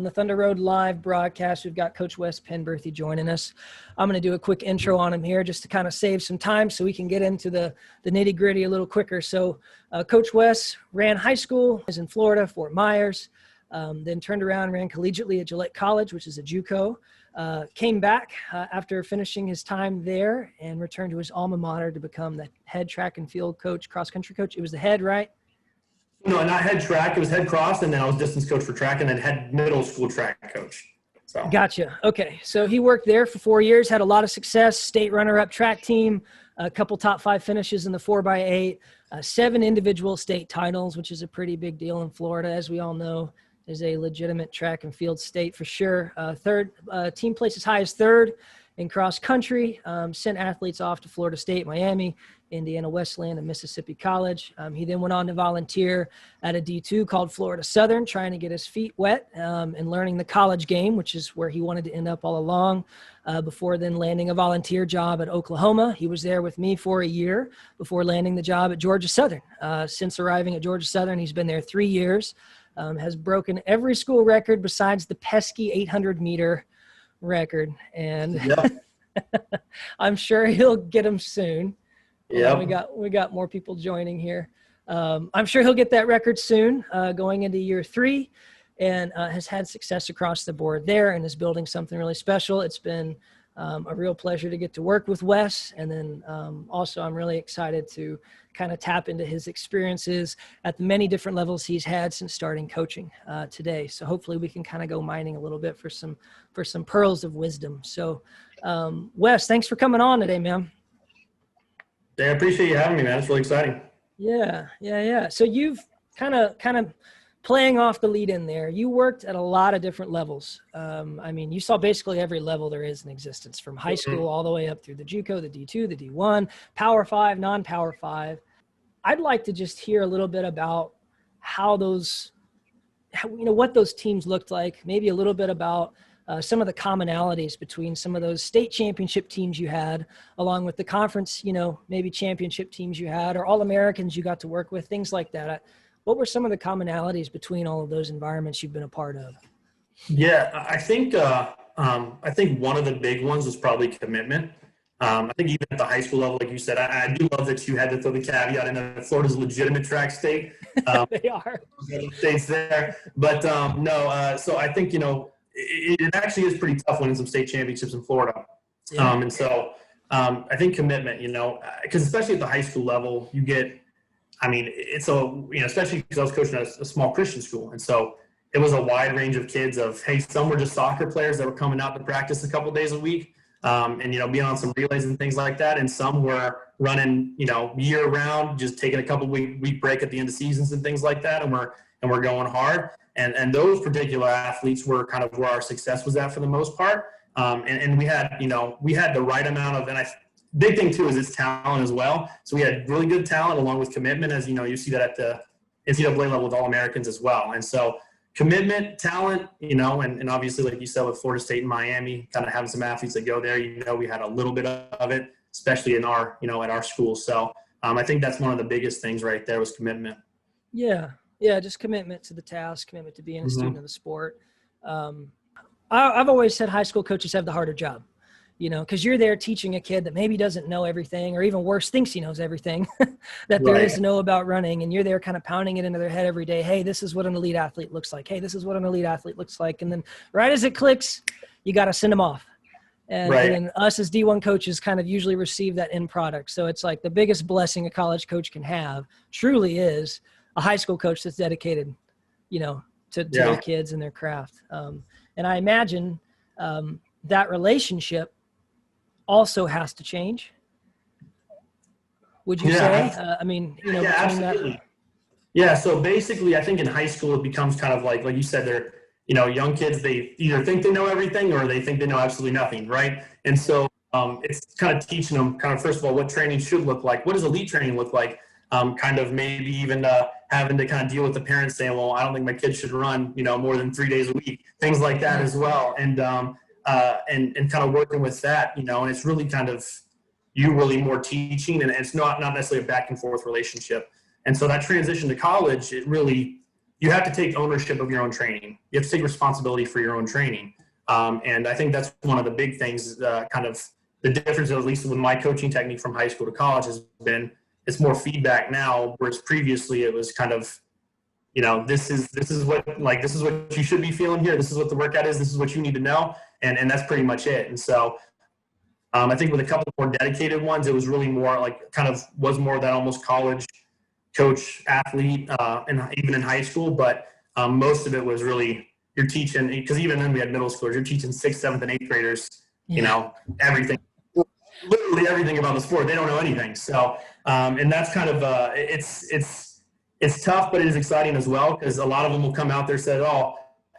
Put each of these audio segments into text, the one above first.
on the Thunder Road live broadcast. We've got Coach Wes Penberthy joining us. I'm going to do a quick intro on him here just to kind of save some time so we can get into the nitty gritty a little quicker. So Coach Wes ran high school, is in Florida, Fort Myers, then turned around, ran collegiately at Gillette College, which is a JUCO. Came back after finishing his time there and returned to his alma mater to become the head track and field coach, cross country coach. It was the head, right? No, not head track. It was head cross, and then I was distance coach for track, and then head middle school track coach. So. Gotcha. Okay. So he worked there for 4 years, had a lot of success, state runner-up track team, a couple top 5 finishes in the 4x8, 7 individual state titles, which is a pretty big deal in Florida, as we all know, is a legitimate track and field state for sure. Third, team placed as high as third in cross country, sent athletes off to Florida State, Miami, Indiana Wesleyan, and Mississippi College. He then went on to volunteer at a D2 called Florida Southern, trying to get his feet wet and learning the college game, which is where he wanted to end up all along, before then landing a volunteer job at Oklahoma. He was there with me for a year before landing the job at Georgia Southern. Since arriving at Georgia Southern, he's been there 3 years, has broken every school record besides the pesky 800-meter record. And yep. I'm sure he'll get them soon. Yeah, we got more people joining here. I'm sure he'll get that record soon, going into year 3, and has had success across the board there and is building something really special. It's been a real pleasure to get to work with Wes. And then also I'm really excited to kind of tap into his experiences at the many different levels he's had since starting coaching today. So hopefully we can kind of go mining a little bit for some pearls of wisdom. So Wes, thanks for coming on today, man. I appreciate you having me, man. It's really exciting. Yeah. So you've kind of playing off the lead in there. You worked at a lot of different levels. I mean, you saw basically every level there is in existence, from high school all the way up through the JUCO, the D2, the D1, Power 5, non-Power 5. I'd like to just hear a little bit about what those teams looked like, maybe a little bit about some of the commonalities between some of those state championship teams you had, along with the conference, maybe championship teams you had, or All-Americans you got to work with, things like that. What were some of the commonalities between all of those environments you've been a part of? Yeah, I think one of the big ones was probably commitment. I think even at the high school level, like you said, I do love that you had to throw the caveat in that Florida's a legitimate track state. They are. States there. But so I think, it actually is pretty tough winning some state championships in Florida. Yeah. And so I think commitment, because especially at the high school level, you get, especially because I was coaching at a small Christian school. And so it was a wide range of kids some were just soccer players that were coming out to practice a couple days a week, and being on some relays and things like that. And some were running, year round, just taking a couple week break at the end of seasons and things like that. And we're going hard. And those particular athletes were kind of where our success was at for the most part. And we had the right amount of, big thing too is its talent as well. So we had really good talent along with commitment, as you see that at the NCAA level with All-Americans as well. And so commitment, talent, and obviously, like you said, with Florida State and Miami, kind of having some athletes that go there, we had a little bit of it, especially in our, at our school. So I think that's one of the biggest things right there was commitment. Yeah, just commitment to the task, commitment to being a student of the sport. I've always said high school coaches have the harder job, because you're there teaching a kid that maybe doesn't know everything, or even worse, thinks he knows everything that there is to know about running. And you're there kind of pounding it into their head every day. Hey, this is what an elite athlete looks like. Hey, this is what an elite athlete looks like. And then right as it clicks, you got to send them off. And then us as D1 coaches kind of usually receive that end product. So it's like the biggest blessing a college coach can have truly is a high school coach that's dedicated, to their kids and their craft. And I imagine that relationship also has to change. Would you say? Absolutely. Yeah. So basically, I think in high school it becomes kind of like you said, they're young kids. They either think they know everything or they think they know absolutely nothing, right? And so it's kind of teaching them first of all what training should look like. What does elite training look like? Kind of maybe even having to kind of deal with the parents saying, well, I don't think my kids should run, more than 3 days a week, things like that as well. And kind of working with that, and it's really kind of you really more teaching, and it's not necessarily a back and forth relationship. And so that transition to college, it really, you have to take ownership of your own training. You have to take responsibility for your own training. And I think that's one of the big things, kind of the difference, at least with my coaching technique from high school to college, has been it's more feedback now, whereas previously it was kind of, this is what you should be feeling here. This is what the workout is. This is what you need to know. And that's pretty much it. And so I think with a couple more dedicated ones, it was really more like was more that almost college coach athlete, and even in high school. But most of it was really, you're teaching, because even then we had middle schoolers, you're teaching 6th, 7th, and 8th graders, everything, literally everything about the sport. They don't know anything. So, and that's kind of, it's tough, but it is exciting as well, because a lot of them will come out there and say, oh,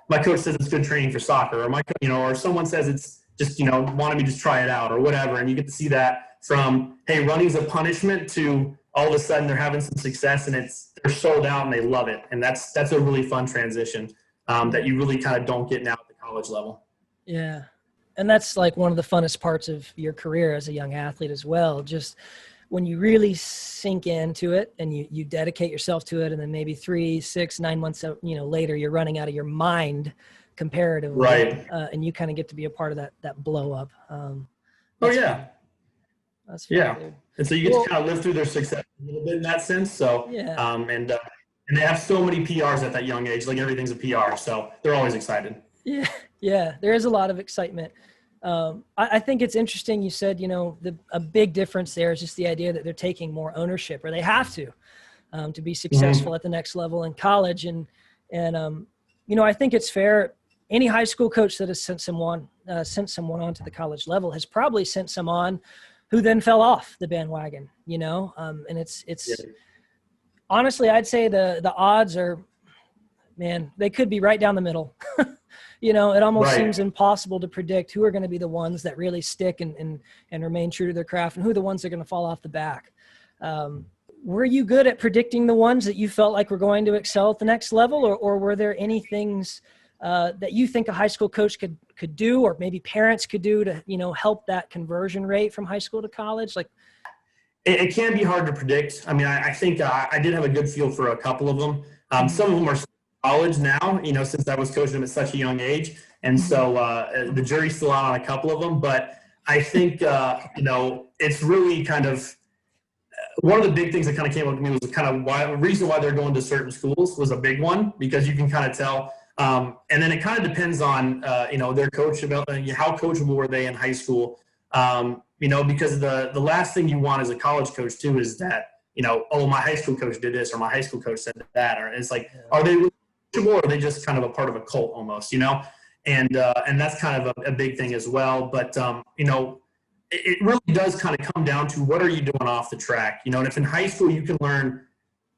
my coach says it's good training for soccer, or or someone says it's just, wanted me to try it out or whatever. And you get to see that from, hey, running's a punishment, to all of a sudden they're having some success and they're sold out and they love it. And that's a really fun transition that you really kind of don't get now at the college level. Yeah. And that's like one of the funnest parts of your career as a young athlete as well. Just when you really sink into it and you dedicate yourself to it, and then maybe 3, 6, 9 months later, you're running out of your mind comparatively. Right. And you kind of get to be a part of that blow up. Yeah. That's fun, yeah. Dude. And so you get to kind of live through their success a little bit in that sense. So, yeah. And they have so many PRs at that young age, like everything's a PR. So they're always excited. Yeah. Yeah. There is a lot of excitement. I think it's interesting. You said, a big difference there is just the idea that they're taking more ownership, or they have to be successful at the next level in college. And I think it's fair. Any high school coach that has sent someone on to the college level has probably sent some on who then fell off the bandwagon, and it's honestly, I'd say the odds are, man, they could be right down the middle. It almost seems impossible to predict who are going to be the ones that really stick and remain true to their craft, and who are the ones that are going to fall off the back. Were you good at predicting the ones that you felt like were going to excel at the next level, or were there any things that you think a high school coach could do, or maybe parents could do to, help that conversion rate from high school to college? Like, it can be hard to predict. I mean, I think I did have a good feel for a couple of them. Some of them are college now, since I was coaching them at such a young age. And so the jury's still out on a couple of them, but I think, it's really kind of, one of the big things that kind of came up to me was kind of the reason why they're going to certain schools was a big one, because you can kind of tell. And then it kind of depends on, their coach, about how coachable were they in high school. Because the last thing you want as a college coach too is that, oh, my high school coach did this, or my high school coach said that, or it's like, are they really coachable, or are they just kind of a part of a cult almost, and that's kind of a big thing as well. But, it really does kind of come down to what are you doing off the track, and if in high school you can learn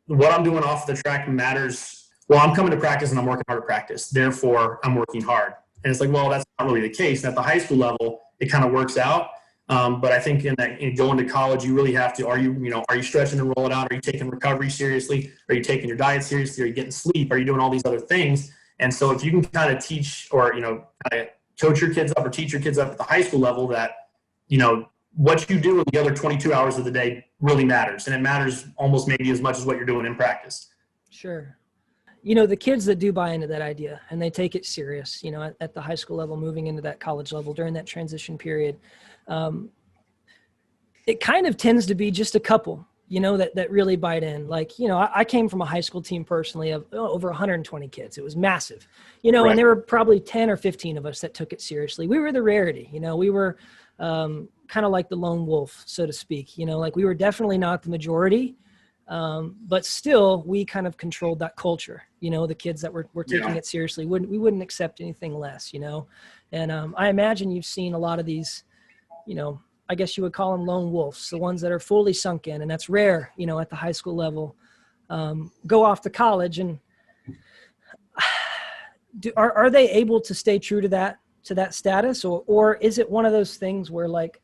what I'm doing off the track matters. Well, I'm coming to practice and I'm working hard at practice, therefore I'm working hard. And it's like, well, that's not really the case. And at the high school level, it kind of works out. But I think in going to college, you really have to, are you stretching and rolling out? Are you taking recovery seriously? Are you taking your diet seriously? Are you getting sleep? Are you doing all these other things? And so if you can kind of teach or, kind of coach your kids up or teach your kids up at the high school level that, what you do in the other 22 hours of the day really matters. And it matters almost maybe as much as what you're doing in practice. Sure. The kids that do buy into that idea and they take it serious, at the high school level, moving into that college level during that transition period, it kind of tends to be just a couple, that really bite in. Like, I came from a high school team personally of over 120 kids. It was massive, right. And there were probably 10 or 15 of us that took it seriously. We were the rarity, we were kind of like the lone wolf, so to speak, like we were definitely not the majority. But still we kind of controlled that culture, the kids that were taking it seriously. We wouldn't accept anything less, and I imagine you've seen a lot of these, I guess you would call them lone wolves, the ones that are fully sunk in, and that's rare, at the high school level, go off to college. And are they able to stay true to that status, or is it one of those things where like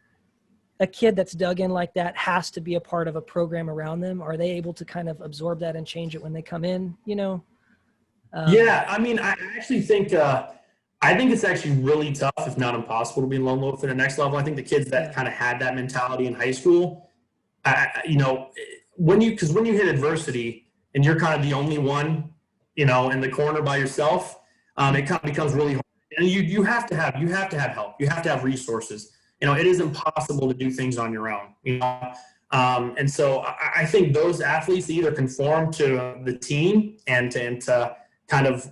a kid that's dug in like that has to be a part of a program around them? Are they able to kind of absorb that and change it when they come in, Yeah. I mean, I actually think, I think it's actually really tough, if not impossible, to be lone wolf at the next level. I think the kids that kind of had that mentality in high school, when you hit adversity and you're kind of the only one in the corner by yourself, it kind of becomes really hard. And you have to have help. You have to have resources. It is impossible to do things on your own. And so I think those athletes either conform to the team and to kind of,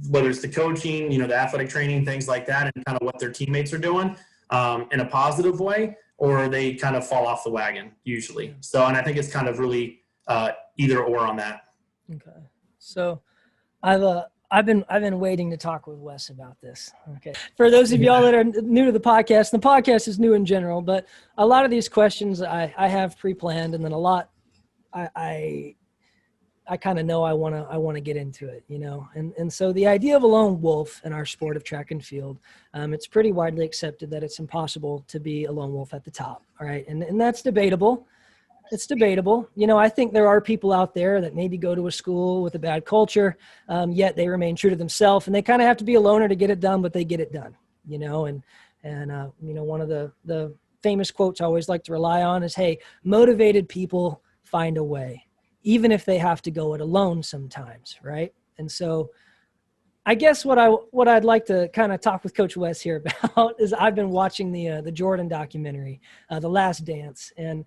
whether it's the coaching, the athletic training, things like that, and kind of what their teammates are doing in a positive way, or they kind of fall off the wagon usually. So, and I think it's kind of really either or on that. Okay. So I've been waiting to talk with Wes about this. Okay. For those of y'all that are new to the podcast is new in general, but a lot of these questions I have pre-planned, and then a lot I kind of know I want to get into it, and so the idea of a lone wolf in our sport of track and field, it's pretty widely accepted that it's impossible to be a lone wolf at the top. All right. And that's debatable. It's debatable. I think there are people out there that maybe go to a school with a bad culture, yet they remain true to themselves, and they kind of have to be a loner to get it done, but they get it done, and one of the famous quotes I always like to rely on is, hey, motivated people find a way, even if they have to go it alone sometimes. Right. And so I guess what I'd like to kind of talk with Coach Wes here about is I've been watching the Jordan documentary, The Last Dance, and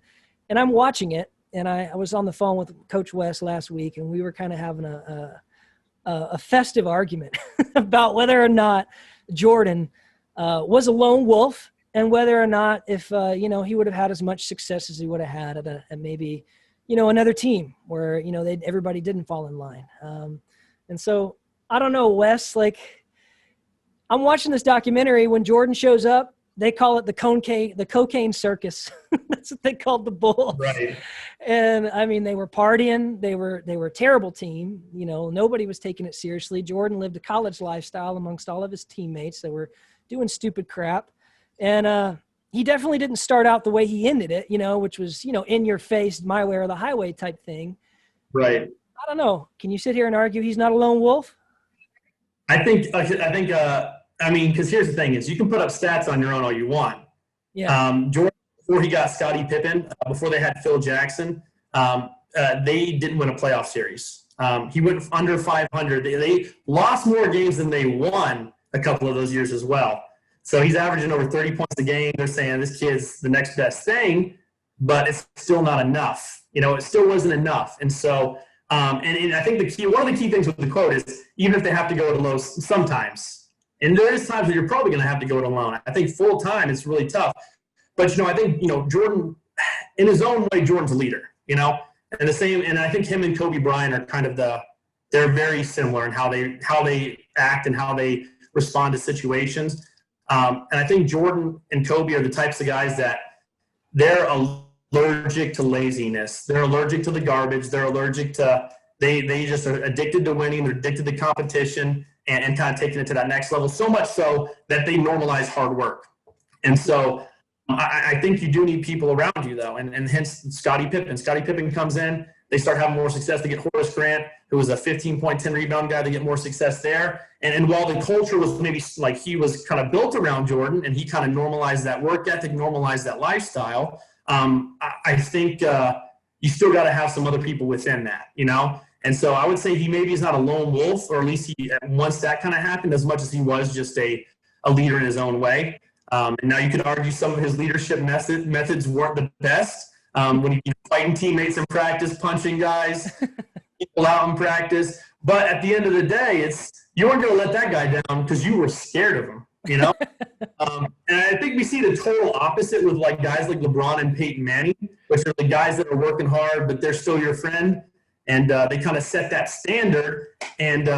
I'm watching it, and I was on the phone with Coach Wes last week, and we were kind of having a festive argument about whether or not Jordan was a lone wolf, and whether or not if he would have had as much success as he would have had at maybe another team where everybody didn't fall in line. And so I don't know, Wes. Like, I'm watching this documentary. When Jordan shows up, they call it the cocaine circus. That's what they called the Bulls. Right. And I mean, they were partying. They were a terrible team. Nobody was taking it seriously. Jordan lived a college lifestyle amongst all of his teammates that were doing stupid crap. And he definitely didn't start out the way he ended it, which was, in your face, my way or the highway type thing. Right. I don't know. Can you sit here and argue he's not a lone wolf? I think, because here's the thing is you can put up stats on your own all you want. Yeah. Jordan, before he got Scottie Pippen, before they had Phil Jackson, they didn't win a playoff series. He went under 500. They lost more games than they won a couple of those years as well. So he's averaging over 30 points a game. They're saying this kid's the next best thing, but it's still not enough. It still wasn't enough. And so, and I think one of the key things with the quote is even if they have to go it alone sometimes, and there is times where you're probably going to have to go it alone. I think full time it's really tough. But, I think, Jordan, in his own way, Jordan's a leader, and the same, and I think him and Kobe Bryant are kind of they're very similar in how they act and how they respond to situations. And I think Jordan and Kobe are the types of guys that they're allergic to laziness. They're allergic to the garbage. They're allergic to, they just are addicted to winning. They're addicted to competition and kind of taking it to that next level, so much so that they normalize hard work. And so I think you do need people around you, though, and hence Scottie Pippen. Scottie Pippen comes in, they start having more success. They get Horace Grant, who was a 15-point, 10-rebound guy. They get more success there. And while the culture was maybe like he was kind of built around Jordan, and he kind of normalized that work ethic, normalized that lifestyle, I think you still got to have some other people within that, And so I would say he's not a lone wolf, or at least once that kind of happened, as much as he was just a leader in his own way. And now you could argue some of his leadership methods weren't the best. When he fighting teammates in practice, punching guys, people out in practice. But at the end of the day, you weren't going to let that guy down because you were scared of him, And I think we see the total opposite with like guys like LeBron and Peyton Manning, which are the guys that are working hard, but they're still your friend. And they kind of set that standard, and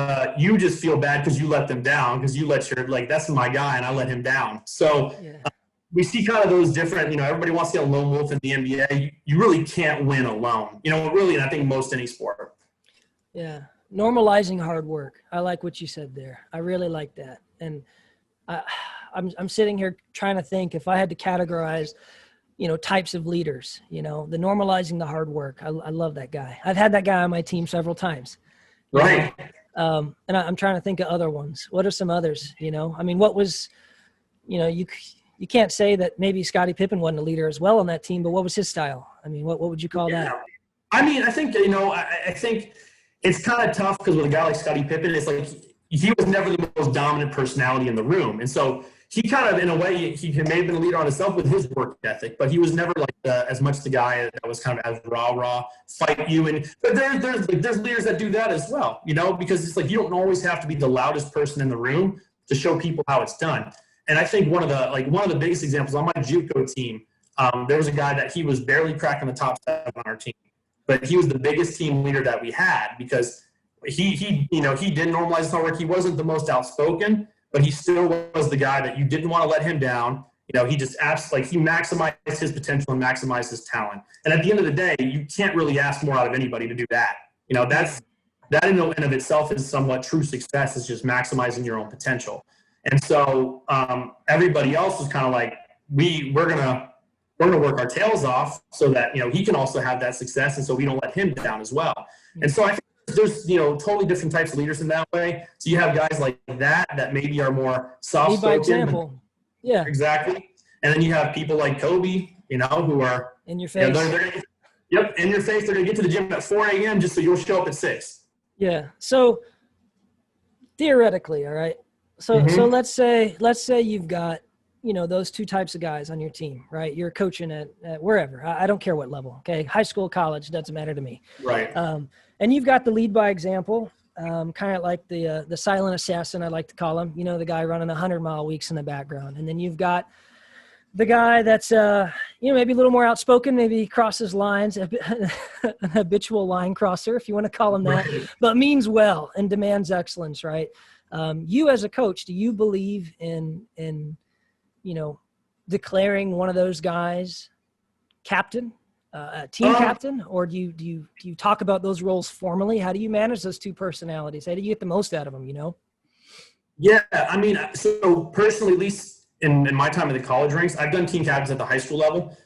you just feel bad because you let them down, because you let that's my guy, and I let him down. So we see kind of those different, everybody wants to get a lone wolf in the NBA. You really can't win alone, really, and I think most any sport. Yeah. Normalizing hard work. I like what you said there. I really like that. And I'm sitting here trying to think if I had to categorize types of leaders, the normalizing the hard work. I love that guy. I've had that guy on my team several times. Right. And I'm trying to think of other ones. What are some others, I mean, what was, you can't say that maybe Scottie Pippen wasn't a leader as well on that team, but what was his style? I mean, what would you call that? I mean, I think, I think it's kind of tough because with a guy like Scottie Pippen, it's like he was never the most dominant personality in the room. And so he kind of, in a way, he may have been a leader on himself with his work ethic, but he was never like as much the guy that was kind of as raw, fight you. But there's leaders that do that as well, because it's like you don't always have to be the loudest person in the room to show people how it's done. And I think one of the biggest examples on my JUCO team, there was a guy that he was barely cracking the top 7 on our team, but he was the biggest team leader that we had because he did normalize his homework. He wasn't the most outspoken, but he still was the guy that you didn't want to let him down. He just he maximized his potential and maximized his talent. And at the end of the day, you can't really ask more out of anybody to do that. That in and of itself is somewhat true success, is just maximizing your own potential. And so everybody else was kind of like, we're gonna work our tails off so that he can also have that success, and so we don't let him down as well. And so I think there's totally different types of leaders in that way. So you have guys like that maybe are more soft spoken. Lead by example. Yeah, exactly. And then you have people like Kobe, who are in your face. Yep, in your face. They're gonna get to the gym at 4 a.m. just so you'll show up at 6. Yeah. So theoretically, all right. So let's say you've got those two types of guys on your team, right? You're coaching at wherever. I don't care what level. Okay, high school, college, doesn't matter to me. Right. And you've got the lead by example, kind of like the silent assassin, I like to call him. The guy running 100-mile weeks in the background, and then you've got the guy that's maybe a little more outspoken, maybe crosses lines, an habitual line crosser, if you want to call him that, right, but means well and demands excellence, right? You as a coach, do you believe in declaring one of those guys captain, team captain, or do you talk about those roles formally? How do you manage those two personalities? How do you get the most out of them? Yeah, I mean, so personally, at least in my time in the college ranks, I've done team captains at the high school level.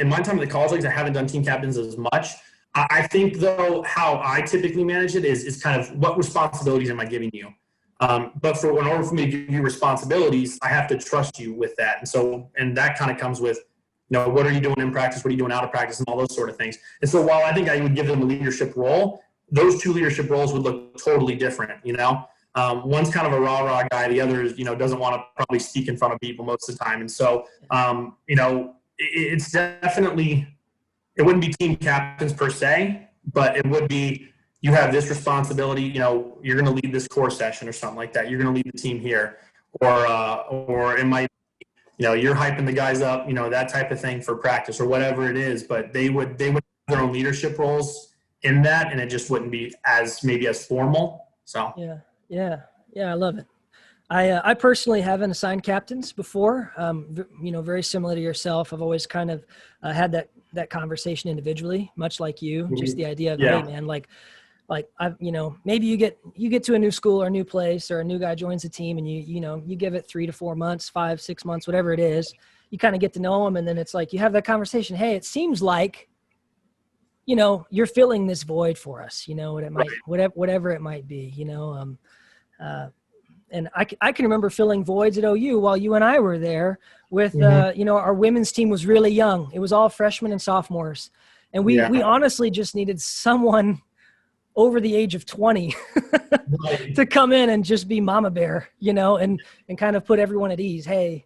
In my time in the college ranks, I haven't done team captains as much. I think, though, how I typically manage it is kind of what responsibilities am I giving you? But in order for me to give you responsibilities, I have to trust you with that. And that kind of comes with, what are you doing in practice? What are you doing out of practice? And all those sort of things. And so while I think I would give them a leadership role, those two leadership roles would look totally different, One's kind of a rah-rah guy. The other is, doesn't want to probably speak in front of people most of the time. And so, it's definitely, it wouldn't be team captains per se, but it would be, you have this responsibility, you're going to lead this core session or something like that. You're going to lead the team here, or it might, you're hyping the guys up, that type of thing for practice or whatever it is. But they would have their own leadership roles in that, and it just wouldn't be as formal. So yeah, I love it. I personally haven't assigned captains before. Very similar to yourself. I've always kind of had that conversation individually, much like you. Mm-hmm. Just the idea of, hey man, like I've, maybe you get to a new school or a new place, or a new guy joins the team, and you give it 3 to 4 months, 5, 6 months, whatever it is. You kind of get to know them, and then it's like you have that conversation. Hey, it seems like, you're filling this void for us. What it might, whatever it might be. And I can remember filling voids at OU while you and I were there with, our women's team was really young. It was all freshmen and sophomores. And we honestly just needed someone over the age of 20 to come in and just be mama bear, and kind of put everyone at ease. Hey,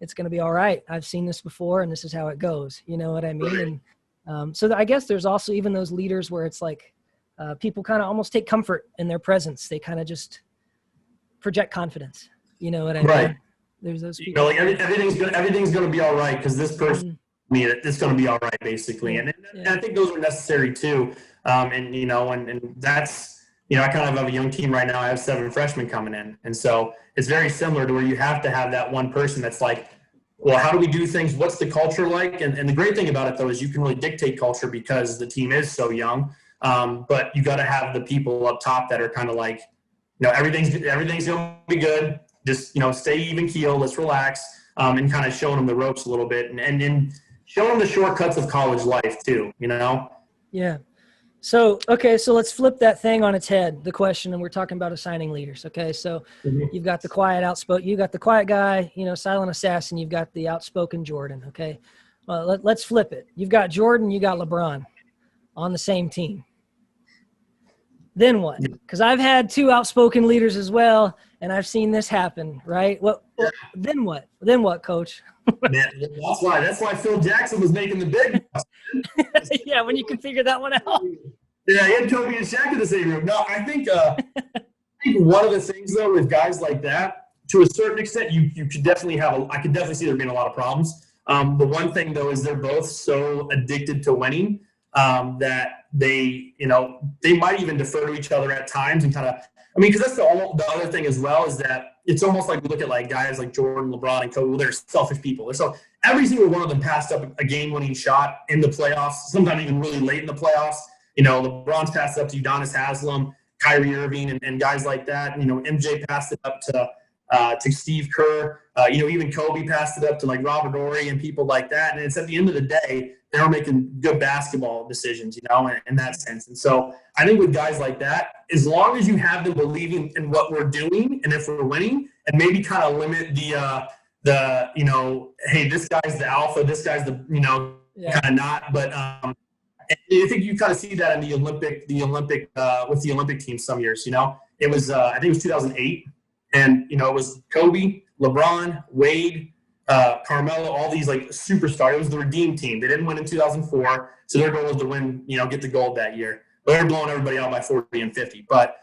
it's going to be all right. I've seen this before, and this is how it goes. You know what I mean? And so I guess there's also even those leaders where it's like people kind of almost take comfort in their presence. They kind of just project confidence. You know what I mean? There's those people. Everything's going to be all right because this person, it's going to be all right, basically. And I think those are necessary too. And that's, I kind of have a young team right now. I have 7 freshmen coming in. And so it's very similar to where you have to have that one person that's like, well, how do we do things? What's the culture like? And the great thing about it, though, is you can really dictate culture because the team is so young. But you got to have the people up top that are kind of like, everything's going to be good. Just, stay even keel. Let's relax. And kind of showing them the ropes a little bit and showing them the shortcuts of college life too, Yeah. So let's flip that thing on its head, the question, and we're talking about assigning leaders. Okay. So you've got the quiet, outspoken, you got the quiet guy, silent assassin, you've got the outspoken Jordan. Okay. Well, let's flip it. You've got Jordan, you got LeBron on the same team. Then what? Because I've had 2 outspoken leaders as well, and I've seen this happen, right? Then what? Then what, Coach? Man, that's why Phil Jackson was making the big bucks. Yeah, when you can figure that one out. Yeah, he had Kobe and Shaq in the same room. No, I think one of the things though with guys like that, to a certain extent, you could definitely I could definitely see there being a lot of problems. The one thing though is they're both so addicted to winning that they might even defer to each other at times and kind of. I mean, because that's the other thing as well is that it's almost like we look at like guys like Jordan, LeBron, and Kobe. Well, they're selfish people. So every single one of them passed up a game-winning shot in the playoffs. Sometimes even really late in the playoffs. LeBron's passed it up to Udonis Haslem, Kyrie Irving, and guys like that. MJ passed it up to Steve Kerr. Even Kobe passed it up to like Robert Horry and people like that. And it's at the end of the day, they were making good basketball decisions, in that sense. And so I think with guys like that, as long as you have them believing in what we're doing and if we're winning, and maybe kind of limit hey, this guy's the alpha, this guy's the, kind of not. But I think you kind of see that in the Olympic with the Olympic team some years. It was I think it was 2008, and it was Kobe, LeBron, Wade, Carmelo, all these like superstars. It was the redeem team. They didn't win in 2004, so their goal was to win, get the gold that year. But they were blowing everybody out by 40 and 50. But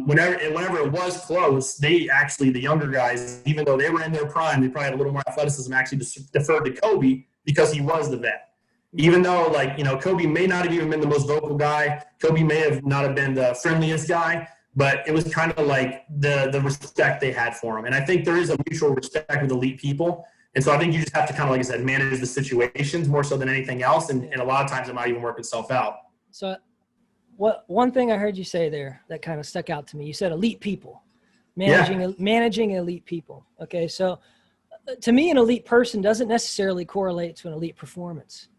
whenever it was close, they actually, the younger guys, even though they were in their prime, they probably had a little more athleticism, actually deferred to Kobe because he was the vet. Even though, Kobe may not have even been the most vocal guy, Kobe may have not have been the friendliest guy, but it was kind of like the respect they had for him. And I think there is a mutual respect with elite people. And so I think you just have to kind of, like I said, manage the situations more so than anything else. And a lot of times it might even work itself out. So one thing I heard you say there that kind of stuck out to me, you said elite people, managing elite people. Okay. So to me, an elite person doesn't necessarily correlate to an elite performance.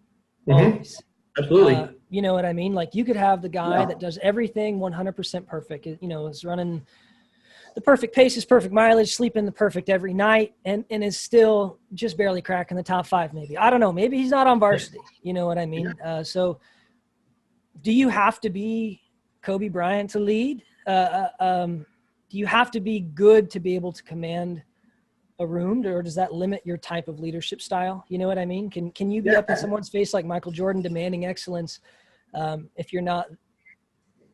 Always. Absolutely. You know what I mean? Like you could have the guy that does everything 100% perfect, is running the perfect paces, perfect mileage, sleeping the perfect every night, and is still just barely cracking the top 5 maybe. I don't know. Maybe he's not on varsity. You know what I mean? So do you have to be Kobe Bryant to lead? Do you have to be good to be able to command a room, or does that limit your type of leadership style? You know what I mean? Can you be up in someone's face like Michael Jordan demanding excellence if you're not,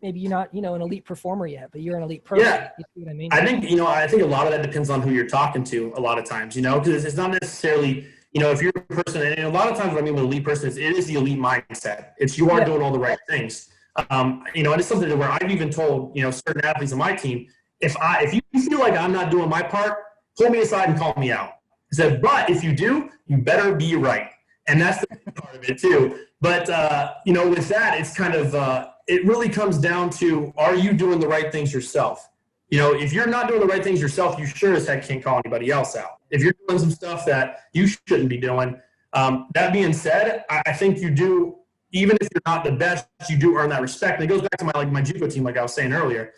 maybe you're not, an elite performer yet, but you're an elite person? Yeah. You see what I mean? I think, I think a lot of that depends on who you're talking to a lot of times, because it's not necessarily, if you're a person, and a lot of times what I mean with elite person is it is the elite mindset. It's you are doing all the right things. And it's something where I've even told, certain athletes on my team, if you feel like I'm not doing my part, pull me aside and call me out. I said, but if you do, you better be right. And that's the part of it too. But, with that, it's kind of, it really comes down to, are you doing the right things yourself? If you're not doing the right things yourself, you sure as heck can't call anybody else out. If you're doing some stuff that you shouldn't be doing, that being said, I think you do, even if you're not the best, you do earn that respect. And it goes back to my JUCO team, like I was saying earlier.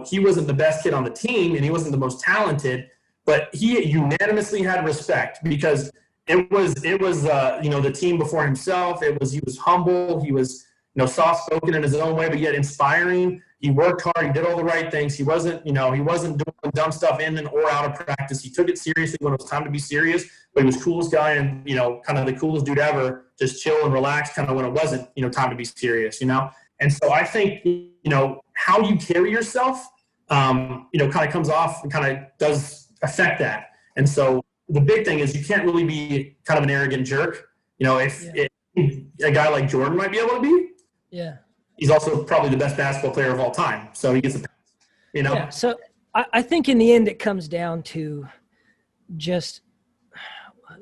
He wasn't the best kid on the team and he wasn't the most talented, but he unanimously had respect because it was the team before himself. He was humble. He was, soft-spoken in his own way, but yet inspiring. He worked hard. He did all the right things. He wasn't doing dumb stuff in and or out of practice. He took it seriously when it was time to be serious, but he was coolest guy and, kind of the coolest dude ever, just chill and relax kind of when it wasn't, time to be serious, And so I think, how you carry yourself, kind of comes off and kind of does affect that. And so the big thing is you can't really be kind of an arrogant jerk. If a guy like Jordan might be able to be, he's also probably the best basketball player of all time. So he gets a pass, Yeah. So I think in the end, it comes down to just,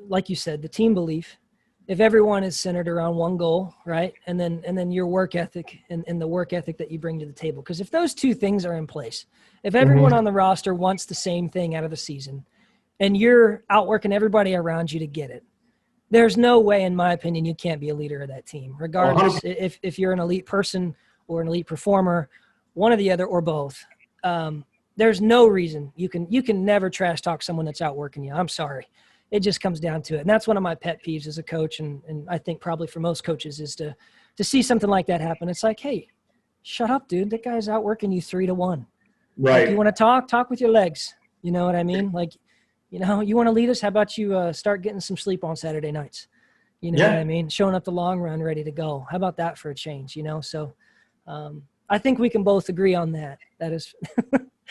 like you said, the team belief. If everyone is centered around one goal, right? And then your work ethic and the work ethic that you bring to the table. Because if those two things are in place, if everyone on the roster wants the same thing out of the season and you're outworking everybody around you to get it, there's no way, in my opinion, you can't be a leader of that team, regardless if you're an elite person or an elite performer, one or the other or both. There's no reason you can never trash talk someone that's outworking you. I'm sorry. It just comes down to it. And that's one of my pet peeves as a coach. And I think probably for most coaches is to see something like that happen. It's like, hey, shut up, dude. That guy's outworking you 3-1. Right. Like, you want to talk with your legs. You know what I mean? Like, you know, you want to lead us? How about you start getting some sleep on Saturday nights? You know what I mean? Showing up the long run, ready to go. How about that for a change, you know? So I think we can both agree on that. That is.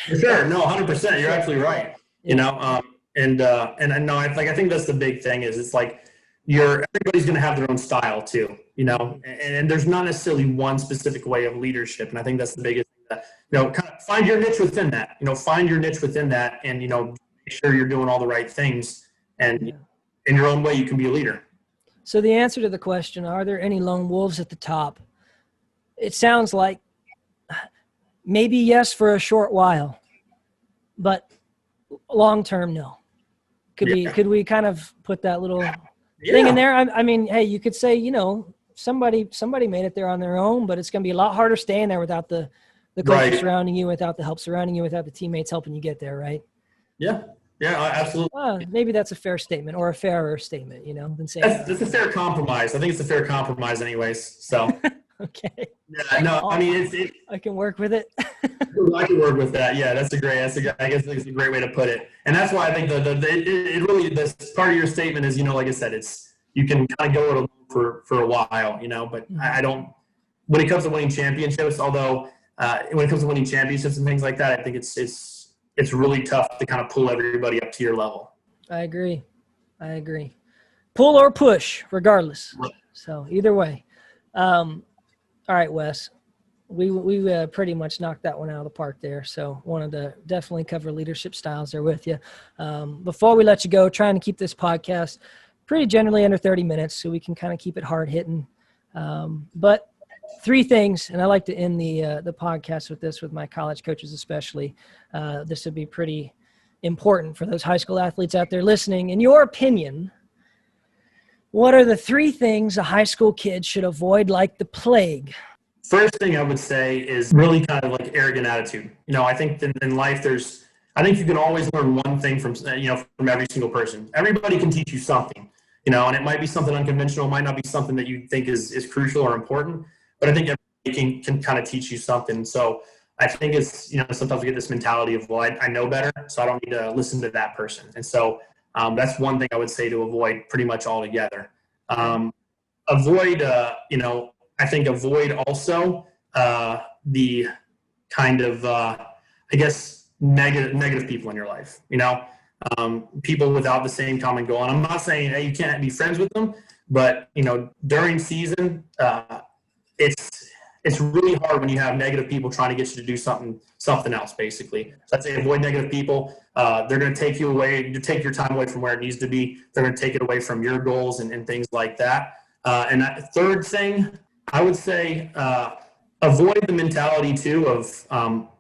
For sure. No, 100%. You're absolutely right. Yeah. You know, and I know, I think that's the big thing is it's like everybody's going to have their own style too, you know, and there's not necessarily one specific way of leadership. And I think that's the biggest thing that, you know, kind of find your niche within that, and, you know, make sure you're doing all the right things, and in your own way, you can be a leader. So the answer to the question, are there any lone wolves at the top? It sounds like maybe yes for a short while, but long-term, no. Could we kind of put that little thing in there? I mean, hey, you could say, you know, somebody made it there on their own, but it's going to be a lot harder staying there without the coaches surrounding you, without the help surrounding you, without the teammates helping you get there, right? Yeah. Yeah, absolutely. Maybe that's a fair statement, or a fairer statement, you know, than saying that's a fair compromise. I think it's a fair compromise anyways. So okay. Yeah, no, I mean, I can work with it. I can work with that. Yeah, I guess it's a great way to put it. And that's why I think this part of your statement is, you know, like I said, you can kind of go it alone for a while, you know, but I don't, when it comes to winning championships, although when it comes to winning championships and things like that, I think it's really tough to kind of pull everybody up to your level. I agree. Pull or push, regardless. So either way. All right, Wes, we pretty much knocked that one out of the park there. So wanted to definitely cover leadership styles there with you. Before we let you go, trying to keep this podcast pretty generally under 30 minutes so we can kind of keep it hard hitting. But 3 things, and I like to end the podcast with this with my college coaches especially. This would be pretty important for those high school athletes out there listening. In your opinion, what are the 3 things a high school kid should avoid like the plague? First thing I would say is really kind of like arrogant attitude. You know, I think in life I think you can always learn one thing from every single person. Everybody can teach you something, you know, and it might be something unconventional, might not be something that you think is crucial or important, but I think everybody can kind of teach you something. So I think it's, you know, sometimes we get this mentality of, well, I know better, so I don't need to listen to that person. And so that's one thing I would say to avoid pretty much altogether. Avoid also the kind of, I guess, negative people in your life, you know, people without the same common goal. And I'm not saying, hey, you can't be friends with them, but, you know, during season, it's really hard when you have negative people trying to get you to do something else, basically. So I'd say avoid negative people. They're going to take you away, you take your time away from where it needs to be. They're going to take it away from your goals and things like that. And that third thing, I would say, avoid the mentality too of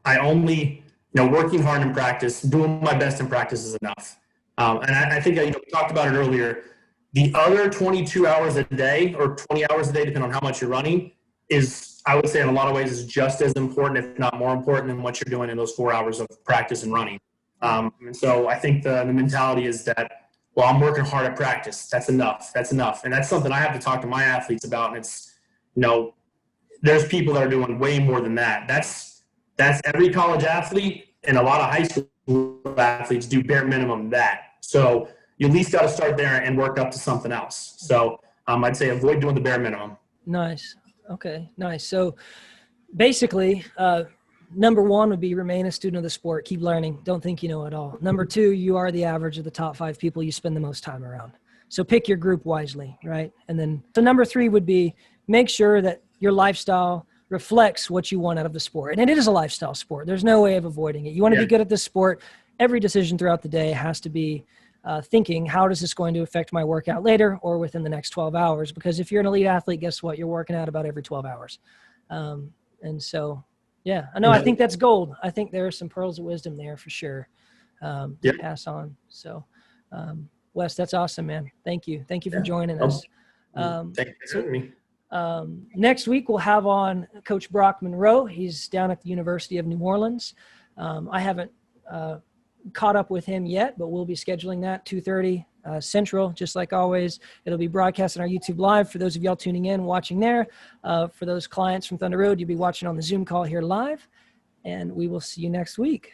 I only, you know, working hard in practice, doing my best in practice is enough. And I think, we talked about it earlier. The other 22 hours a day or 20 hours a day, depending on how much you're running, is, I would say, in a lot of ways, is just as important, if not more important, than what you're doing in those 4 hours of practice and running. And so I think the mentality is that, well, I'm working hard at practice. That's enough. And that's something I have to talk to my athletes about. And it's, you know, there's people that are doing way more than that. That's every college athlete, and a lot of high school athletes do bare minimum that. So you at least got to start there and work up to something else. So I'd say avoid doing the bare minimum. Nice. Okay, nice. So basically, number 1 would be remain a student of the sport. Keep learning. Don't think you know it all. Number 2, you are the average of the top 5 people you spend the most time around. So pick your group wisely, right? And then, so number 3 would be make sure that your lifestyle reflects what you want out of the sport. And it is a lifestyle sport. There's no way of avoiding it. You want to be good at this sport. Every decision throughout the day has to be thinking, how is this going to affect my workout later or within the next 12 hours? Because if you're an elite athlete, guess what? You're working out about every 12 hours. And so, yeah, I know. I think that's gold. I think there are some pearls of wisdom there for sure to pass on. So, Wes, that's awesome, man. Thank you. Thank you for joining us. Thank you for having me. Next week, we'll have on Coach Brock Monroe. He's down at the University of New Orleans. I haven't caught up with him yet, but we'll be scheduling that 2:30 Central, just like always. It'll be broadcast on our YouTube Live for those of y'all tuning in, watching there. For those clients from Thunder Road, you'll be watching on the Zoom call here live. And we will see you next week.